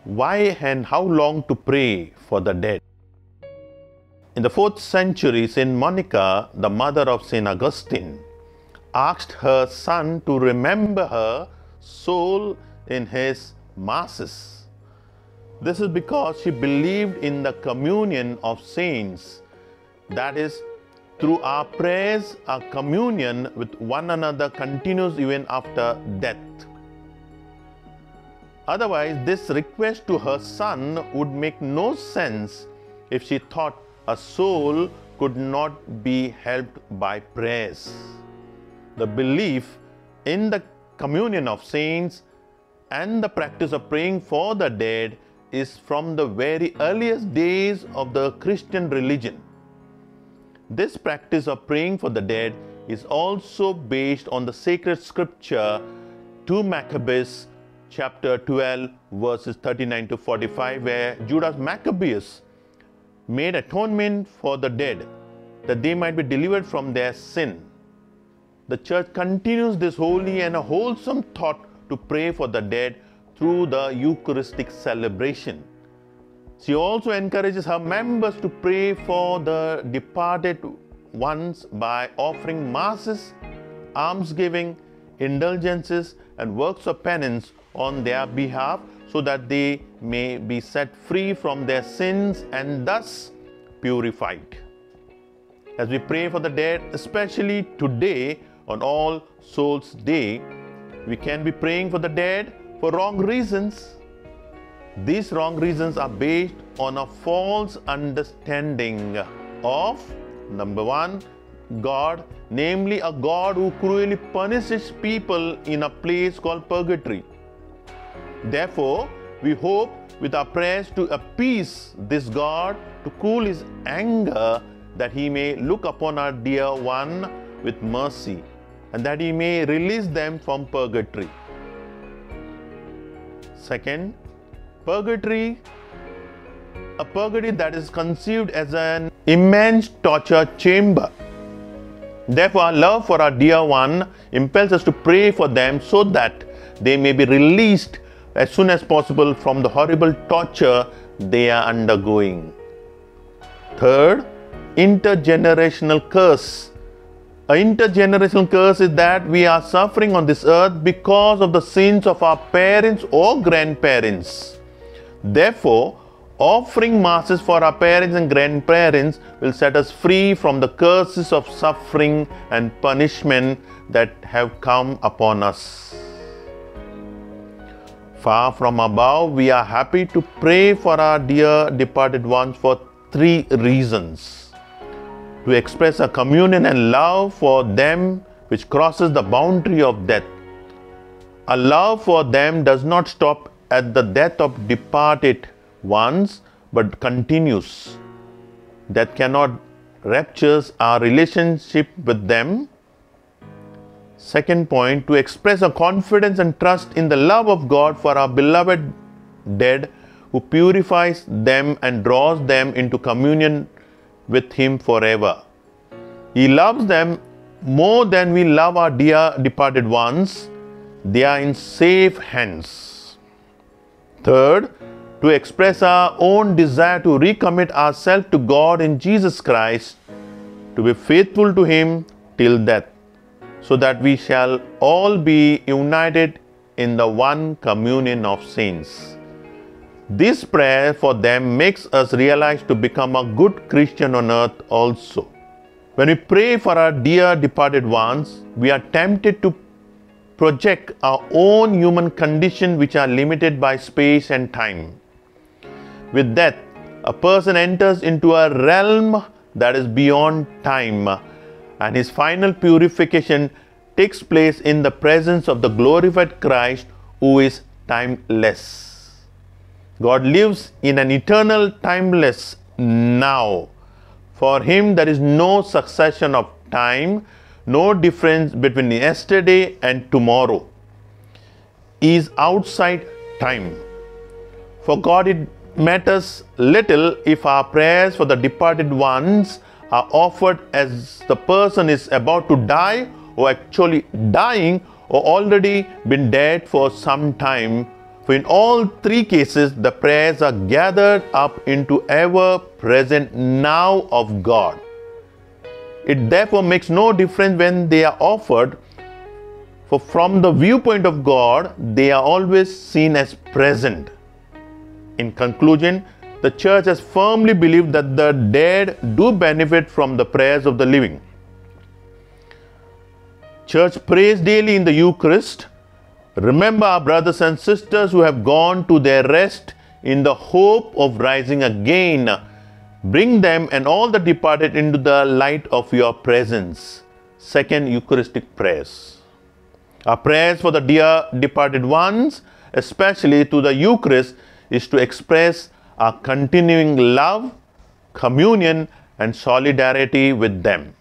Why and how long to pray for the dead? In the 4th century, Saint Monica, the mother of Saint Augustine, asked her son to remember her soul in his masses. This is because she believed in the communion of saints, that is, through our prayers, our communion with one another continues even after death. Otherwise, this request to her son would make no sense if she thought a soul could not be helped by prayers. The belief in the communion of saints and the practice of praying for the dead is from the very earliest days of the Christian religion. This practice of praying for the dead is also based on the sacred scripture 2 Maccabees chapter 12 verses 39 to 45, where Judas Maccabeus made atonement for the dead that they might be delivered from their sin. The church continues this holy and a wholesome thought to pray for the dead through the Eucharistic celebration. She also encourages her members to pray for the departed ones by offering masses, almsgiving, indulgences, and works of penance on their behalf, so that they may be set free from their sins and thus purified. As we pray for the dead, especially today on All Souls Day, we can be praying for the dead for wrong reasons. These wrong reasons are based on a false understanding of, number one, God, namely a God who cruelly punishes people in a place called purgatory. Therefore, we hope with our prayers to appease this God, to cool his anger, that he may look upon our dear one with mercy, and that he may release them from purgatory. Second, purgatory, a purgatory that is conceived as an immense torture chamber. Therefore, our love for our dear one impels us to pray for them so that they may be released as soon as possible from the horrible torture they are undergoing. Third, intergenerational curse. An intergenerational curse is that we are suffering on this earth because of the sins of our parents or grandparents. Therefore, offering masses for our parents and grandparents will set us free from the curses of suffering and punishment that have come upon us. Far from above, we are happy to pray for our dear departed ones for 3 reasons. To express a communion and love for them which crosses the boundary of death. A love for them does not stop at the death of departed ones, but continues. Death cannot rupture our relationship with them. Second point, to express a confidence and trust in the love of God for our beloved dead, who purifies them and draws them into communion with him forever. He loves them more than we love our dear departed ones. They are in safe hands. Third, to express our own desire to recommit ourselves to God in Jesus Christ, to be faithful to him till death, so that we shall all be united in the one communion of saints. This prayer for them makes us realize to become a good Christian on earth also. When we pray for our dear departed ones, we are tempted to project our own human condition, which are limited by space and time. With death, a person enters into a realm that is beyond time, and his final purification takes place in the presence of the glorified Christ, who is timeless. God lives in an eternal timeless now. For him there is no succession of time, no difference between yesterday and tomorrow. He is outside time. For God it matters little if our prayers for the departed ones are offered as the person is about to die, or actually dying, or already been dead for some time, For in all three cases, the prayers are gathered up into ever-present now of God. It therefore makes no difference when they are offered, for from the viewpoint of God, they are always seen as present. In conclusion, the church has firmly believed that the dead do benefit from the prayers of the living. Church prays daily in the Eucharist. Remember our brothers and sisters who have gone to their rest in the hope of rising again. Bring them and all the departed into the light of your presence. Second Eucharistic prayers. Our prayers for the dear departed ones, especially to the Eucharist, is to express our continuing love, communion, and solidarity with them.